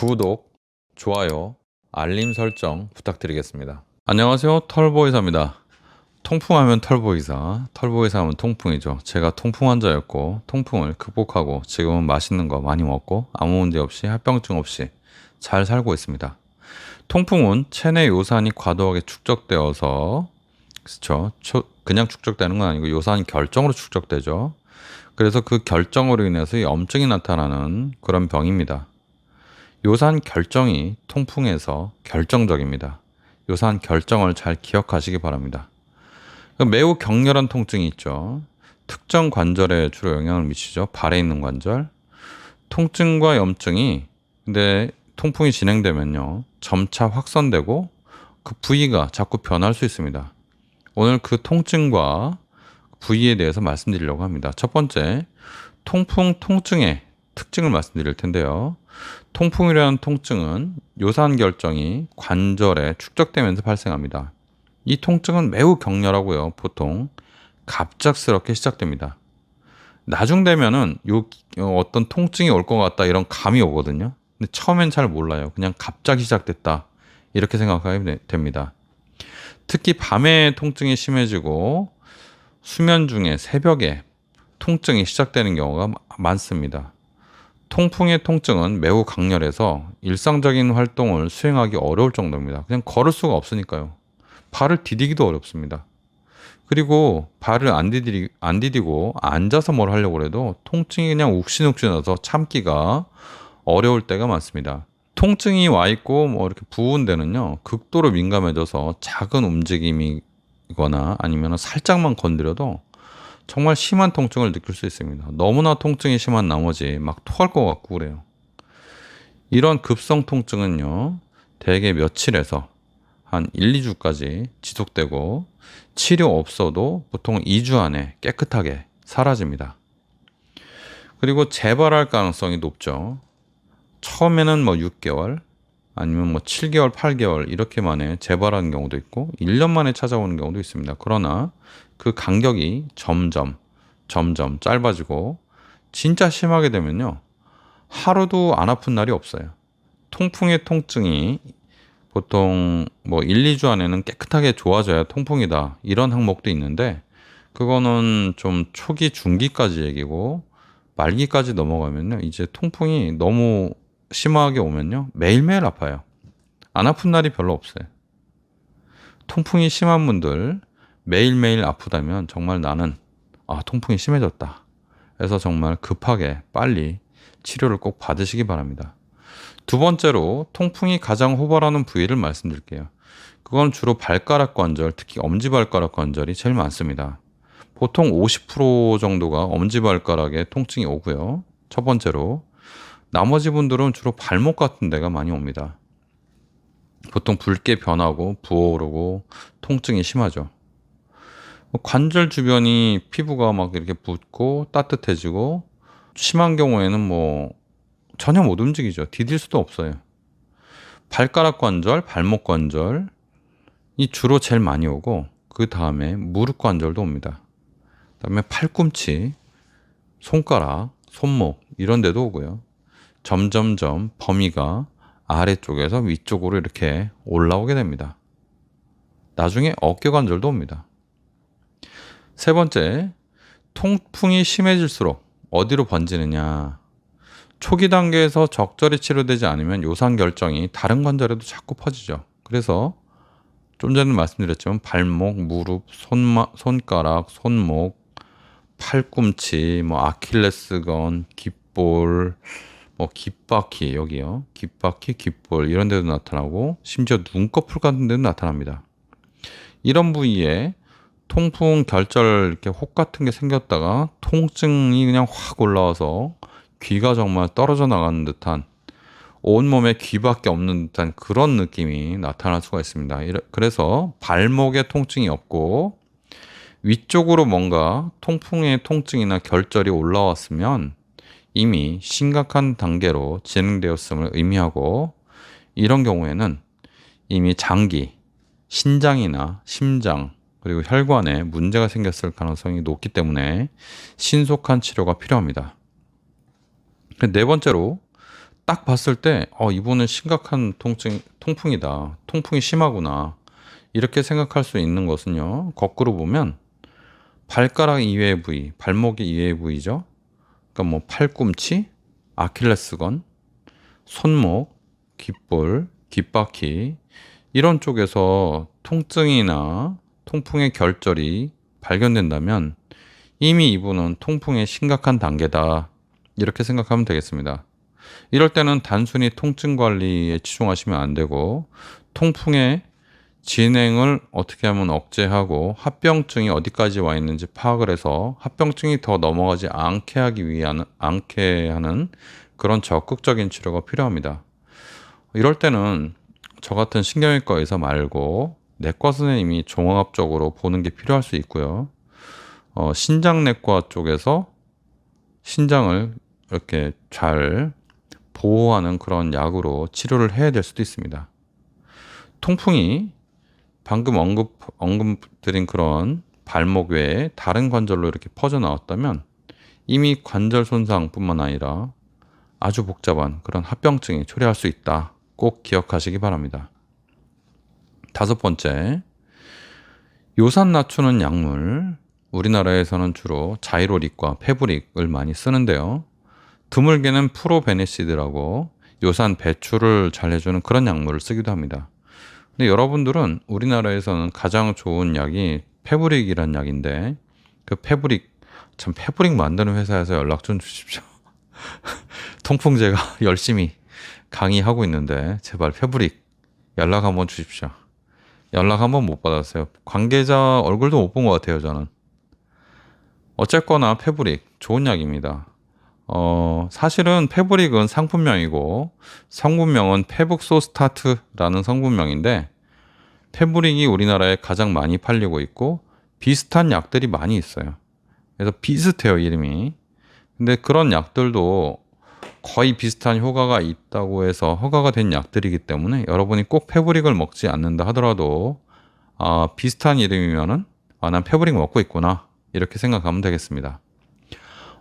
구독, 좋아요, 알림 설정 부탁드리겠습니다. 안녕하세요. 털보이사입니다. 통풍하면 털보이사, 털보이사 하면 통풍이죠. 제가 통풍 환자였고 통풍을 극복하고 지금은 맛있는 거 많이 먹고 아무 문제 없이 합병증 없이 잘 살고 있습니다. 통풍은 체내 요산이 과도하게 축적되어서 그렇죠. 그냥 축적되는 건 아니고 요산 결정으로 축적되죠. 그래서 그 결정으로 인해서 염증이 나타나는 그런 병입니다. 요산 결정이 통풍에서 결정적입니다. 요산 결정을 잘 기억하시기 바랍니다. 매우 격렬한 통증이 있죠. 특정 관절에 주로 영향을 미치죠. 발에 있는 관절. 통증과 염증이 근데 통풍이 진행되면요. 점차 확산되고 그 부위가 자꾸 변할 수 있습니다. 오늘 그 통증과 부위에 대해서 말씀드리려고 합니다. 첫 번째, 통증의 특징을 말씀드릴 텐데요. 통풍이라는 통증은 요산 결정이 관절에 축적되면서 발생합니다. 이 통증은 매우 격렬하고요. 보통 갑작스럽게 시작됩니다. 나중 되면은 어떤 통증이 올 것 같다 이런 감이 오거든요. 근데 처음엔 잘 몰라요. 그냥 갑자기 시작됐다 이렇게 생각하면 됩니다. 특히 밤에 통증이 심해지고 수면 중에 새벽에 통증이 시작되는 경우가 많습니다. 통풍의 통증은 매우 강렬해서 일상적인 활동을 수행하기 어려울 정도입니다. 그냥 걸을 수가 없으니까요. 발을 디디기도 어렵습니다. 그리고 발을 안 디디고 앉아서 뭘 하려고 해도 통증이 그냥 욱신욱신해서 참기가 어려울 때가 많습니다. 통증이 와 있고 뭐 이렇게 부은 데는요, 극도로 민감해져서 작은 움직임이거나 아니면 살짝만 건드려도 정말 심한 통증을 느낄 수 있습니다. 너무나 통증이 심한 나머지 막 토할 것 같고 그래요. 이런 급성 통증은요, 대개 며칠에서 한 1, 2주까지 지속되고 치료 없어도 보통 2주 안에 깨끗하게 사라집니다. 그리고 재발할 가능성이 높죠. 처음에는 뭐 6개월 아니면 뭐 7개월, 8개월 이렇게 만에 재발하는 경우도 있고 1년 만에 찾아오는 경우도 있습니다. 그러나 그 간격이 점점 짧아지고 진짜 심하게 되면요. 하루도 안 아픈 날이 없어요. 통풍의 통증이 보통 뭐 1, 2주 안에는 깨끗하게 좋아져야 통풍이다. 이런 항목도 있는데 그거는 좀 초기, 중기까지 얘기고 말기까지 넘어가면요. 이제 통풍이 너무 심하게 오면요. 매일매일 아파요. 안 아픈 날이 별로 없어요. 통풍이 심한 분들 매일매일 아프다면 정말 나는 통풍이 심해졌다. 그래서 정말 급하게 빨리 치료를 꼭 받으시기 바랍니다. 두 번째로 통풍이 가장 호발하는 부위를 말씀드릴게요. 그건 주로 발가락 관절, 특히 엄지발가락 관절이 제일 많습니다. 보통 50% 정도가 엄지발가락에 통증이 오고요. 첫 번째로 나머지 분들은 주로 발목 같은 데가 많이 옵니다. 보통 붉게 변하고 부어오르고 통증이 심하죠. 관절 주변이 피부가 막 이렇게 붓고 따뜻해지고 심한 경우에는 뭐 전혀 못 움직이죠. 디딜 수도 없어요. 발가락 관절, 발목 관절이 주로 제일 많이 오고 그 다음에 무릎 관절도 옵니다. 그 다음에 팔꿈치, 손가락, 손목 이런 데도 오고요. 점점점 범위가 아래쪽에서 위쪽으로 이렇게 올라오게 됩니다. 나중에 어깨 관절도 옵니다. 세 번째, 통풍이 심해질수록 어디로 번지느냐. 초기 단계에서 적절히 치료되지 않으면 요산 결정이 다른 관절에도 자꾸 퍼지죠. 그래서 좀 전에 말씀드렸지만 발목, 무릎, 손가락, 손목, 팔꿈치, 뭐 아킬레스건, 귓볼, 뭐 귓바퀴 여기요. 귓바퀴, 귓볼 이런 데도 나타나고 심지어 눈꺼풀 같은 데도 나타납니다. 이런 부위에 통풍 결절 이렇게 혹 같은 게 생겼다가 통증이 그냥 확 올라와서 귀가 정말 떨어져 나가는 듯한 온몸에 귀밖에 없는 듯한 그런 느낌이 나타날 수가 있습니다. 그래서 발목에 통증이 없고 위쪽으로 뭔가 통풍의 통증이나 결절이 올라왔으면 이미 심각한 단계로 진행되었음을 의미하고 이런 경우에는 이미 장기, 신장이나 심장 그리고 혈관에 문제가 생겼을 가능성이 높기 때문에 신속한 치료가 필요합니다. 네 번째로 딱 봤을 때 이분은 심각한 통풍이다. 통풍이 심하구나. 이렇게 생각할 수 있는 것은요. 거꾸로 보면 발가락 이외의 부위, 발목의 이외의 부위죠. 그러니까 뭐 팔꿈치, 아킬레스건, 손목, 귓볼, 귓바퀴 이런 쪽에서 통증이나 통풍의 결절이 발견된다면 이미 이분은 통풍의 심각한 단계다. 이렇게 생각하면 되겠습니다. 이럴 때는 단순히 통증 관리에 치중하시면 안 되고 통풍의 진행을 어떻게 하면 억제하고 합병증이 어디까지 와 있는지 파악을 해서 합병증이 더 넘어가지 않게 하는 그런 적극적인 치료가 필요합니다. 이럴 때는 저 같은 신경외과 의사 말고 내과 선생님이 종합적으로 보는 게 필요할 수 있고요. 신장내과 쪽에서 신장을 이렇게 잘 보호하는 그런 약으로 치료를 해야 될 수도 있습니다. 통풍이 방금 언급드린 그런 발목 외에 다른 관절로 이렇게 퍼져 나왔다면 이미 관절 손상뿐만 아니라 아주 복잡한 그런 합병증이 초래할 수 있다. 꼭 기억하시기 바랍니다. 5번째, 요산 낮추는 약물. 우리나라에서는 주로 자이로릭과 페브릭을 많이 쓰는데요. 드물게는 프로베네시드라고 요산 배출을 잘 해주는 그런 약물을 쓰기도 합니다. 근데 여러분들은 우리나라에서는 가장 좋은 약이 페브릭이란 약인데 그 페브릭 만드는 회사에서 연락 좀 주십시오. 통풍제가 열심히 강의하고 있는데 제발 페브릭 연락 한번 주십시오. 연락 한번 못 받았어요. 관계자 얼굴도 못 본 것 같아요, 저는. 어쨌거나 페브릭 좋은 약입니다. 사실은 페브릭은 상품명이고 성분명은 페북소스타트라는 성분명인데 페브릭이 우리나라에 가장 많이 팔리고 있고 비슷한 약들이 많이 있어요. 그래서 비슷해요, 이름이. 근데 그런 약들도 거의 비슷한 효과가 있다고 해서 허가가 된 약들이기 때문에 여러분이 꼭 페브릭을 먹지 않는다 하더라도 비슷한 이름이면은 난 페브릭 먹고 있구나 이렇게 생각하면 되겠습니다.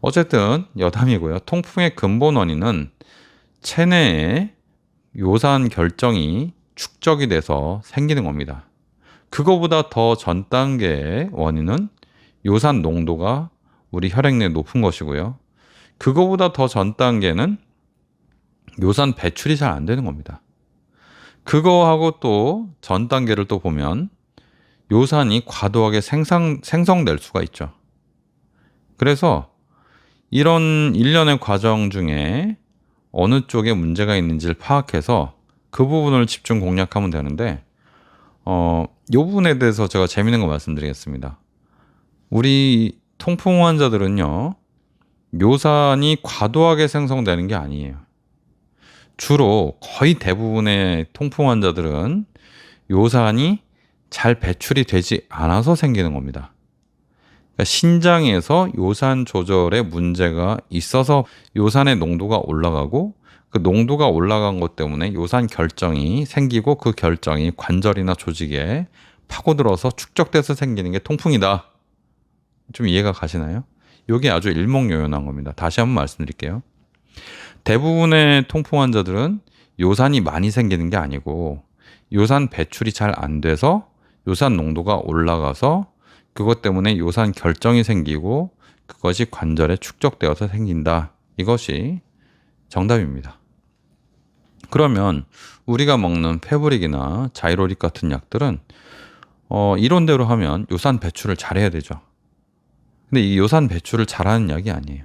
어쨌든 여담이고요. 통풍의 근본 원인은 체내에 요산 결정이 축적이 돼서 생기는 겁니다. 그거보다 더 전 단계의 원인은 요산 농도가 우리 혈액 내에 높은 것이고요. 그거보다 더 전 단계는 요산 배출이 잘 안 되는 겁니다. 그거하고 또 전 단계를 또 보면 요산이 과도하게 생성될 수가 있죠. 그래서 이런 일련의 과정 중에 어느 쪽에 문제가 있는지를 파악해서 그 부분을 집중 공략하면 되는데 이 부분에 대해서 제가 재밌는 거 말씀드리겠습니다. 우리 통풍 환자들은요, 요산이 과도하게 생성되는 게 아니에요. 주로 거의 대부분의 통풍 환자들은 요산이 잘 배출이 되지 않아서 생기는 겁니다. 그러니까 신장에서 요산 조절에 문제가 있어서 요산의 농도가 올라가고 그 농도가 올라간 것 때문에 요산 결정이 생기고 그 결정이 관절이나 조직에 파고들어서 축적돼서 생기는 게 통풍이다. 좀 이해가 가시나요? 이게 아주 일목요연한 겁니다. 다시 한번 말씀드릴게요. 대부분의 통풍 환자들은 요산이 많이 생기는 게 아니고 요산 배출이 잘 안 돼서 요산 농도가 올라가서 그것 때문에 요산 결정이 생기고 그것이 관절에 축적되어서 생긴다. 이것이 정답입니다. 그러면 우리가 먹는 페브릭이나 자이로릭 같은 약들은 이론대로 하면 요산 배출을 잘해야 되죠. 근데 이 요산 배출을 잘하는 약이 아니에요.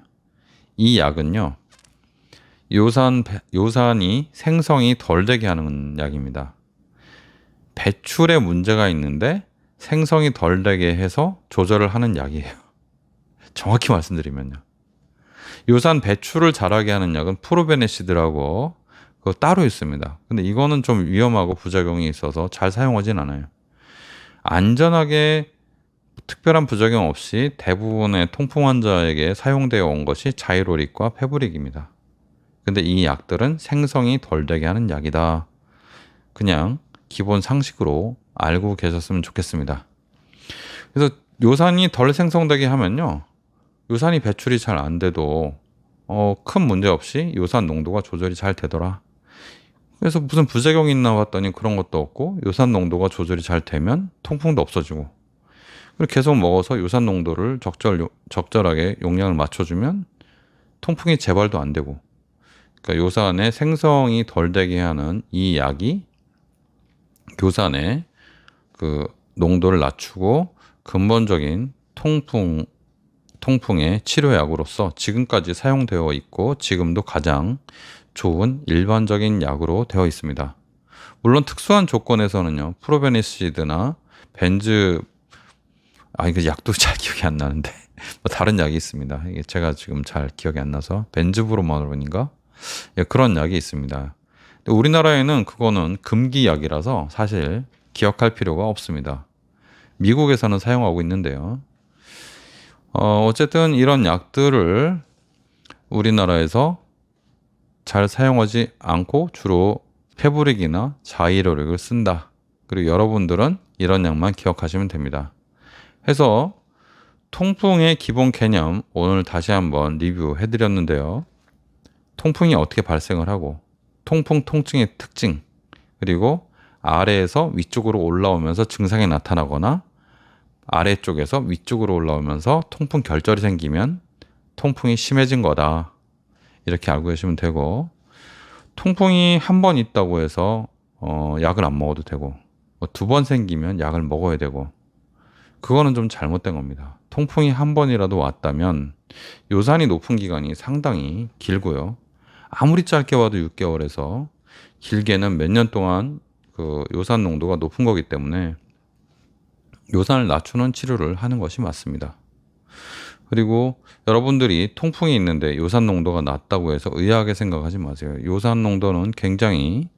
이 약은요, 요산이 생성이 덜 되게 하는 약입니다. 배출에 문제가 있는데 생성이 덜 되게 해서 조절을 하는 약이에요. 정확히 말씀드리면요. 요산 배출을 잘하게 하는 약은 프로베네시드라고 그거 따로 있습니다. 근데 이거는 좀 위험하고 부작용이 있어서 잘 사용하진 않아요. 안전하게 특별한 부작용 없이 대부분의 통풍 환자에게 사용되어 온 것이 자이로릭과 페브릭입니다. 근데 이 약들은 생성이 덜 되게 하는 약이다. 그냥 기본 상식으로 알고 계셨으면 좋겠습니다. 그래서 요산이 덜 생성되게 하면요, 요산이 배출이 잘 안 돼도 큰 문제 없이 요산 농도가 조절이 잘 되더라. 그래서 무슨 부작용이 있나 봤더니 그런 것도 없고 요산 농도가 조절이 잘 되면 통풍도 없어지고, 그리고 계속 먹어서 요산 농도를 적절하게 용량을 맞춰주면 통풍이 재발도 안 되고, 그러니까 요산의 생성이 덜 되게 하는 이 약이 요산의 그 농도를 낮추고 근본적인 통풍의 치료약으로서 지금까지 사용되어 있고 지금도 가장 좋은 일반적인 약으로 되어 있습니다. 물론 특수한 조건에서는요, 프로베니시드나 벤즈, 이거 약도 잘 기억이 안 나는데 뭐 다른 약이 있습니다. 이게 제가 지금 잘 기억이 안 나서 벤즈브로마론인가? 예, 그런 약이 있습니다. 근데 우리나라에는 그거는 금기약이라서 사실 기억할 필요가 없습니다. 미국에서는 사용하고 있는데요. 어쨌든 이런 약들을 우리나라에서 잘 사용하지 않고 주로 페브릭이나 자이로릭을 쓴다. 그리고 여러분들은 이런 약만 기억하시면 됩니다. 해서 통풍의 기본 개념 오늘 다시 한번 리뷰해 드렸는데요. 통풍이 어떻게 발생을 하고, 통풍 통증의 특징, 그리고 아래에서 위쪽으로 올라오면서 증상이 나타나거나 아래쪽에서 위쪽으로 올라오면서 통풍 결절이 생기면 통풍이 심해진 거다. 이렇게 알고 계시면 되고, 통풍이 한 번 있다고 해서 약을 안 먹어도 되고, 두 번 생기면 약을 먹어야 되고, 그거는 좀 잘못된 겁니다. 통풍이 한 번이라도 왔다면 요산이 높은 기간이 상당히 길고요. 아무리 짧게 와도 6개월에서 길게는 몇 년 동안 그 요산 농도가 높은 거기 때문에 요산을 낮추는 치료를 하는 것이 맞습니다. 그리고 여러분들이 통풍이 있는데 요산 농도가 낮다고 해서 의아하게 생각하지 마세요. 요산 농도는 굉장히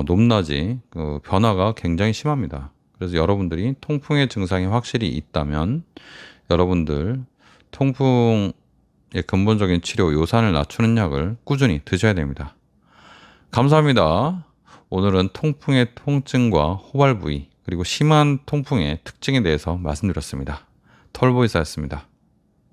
높낮이 그 변화가 굉장히 심합니다. 그래서 여러분들이 통풍의 증상이 확실히 있다면 여러분들 통풍의 근본적인 치료 요산을 낮추는 약을 꾸준히 드셔야 됩니다. 감사합니다. 오늘은 통풍의 통증과 호발 부위 그리고 심한 통풍의 특징에 대해서 말씀드렸습니다. 털보이사였습니다.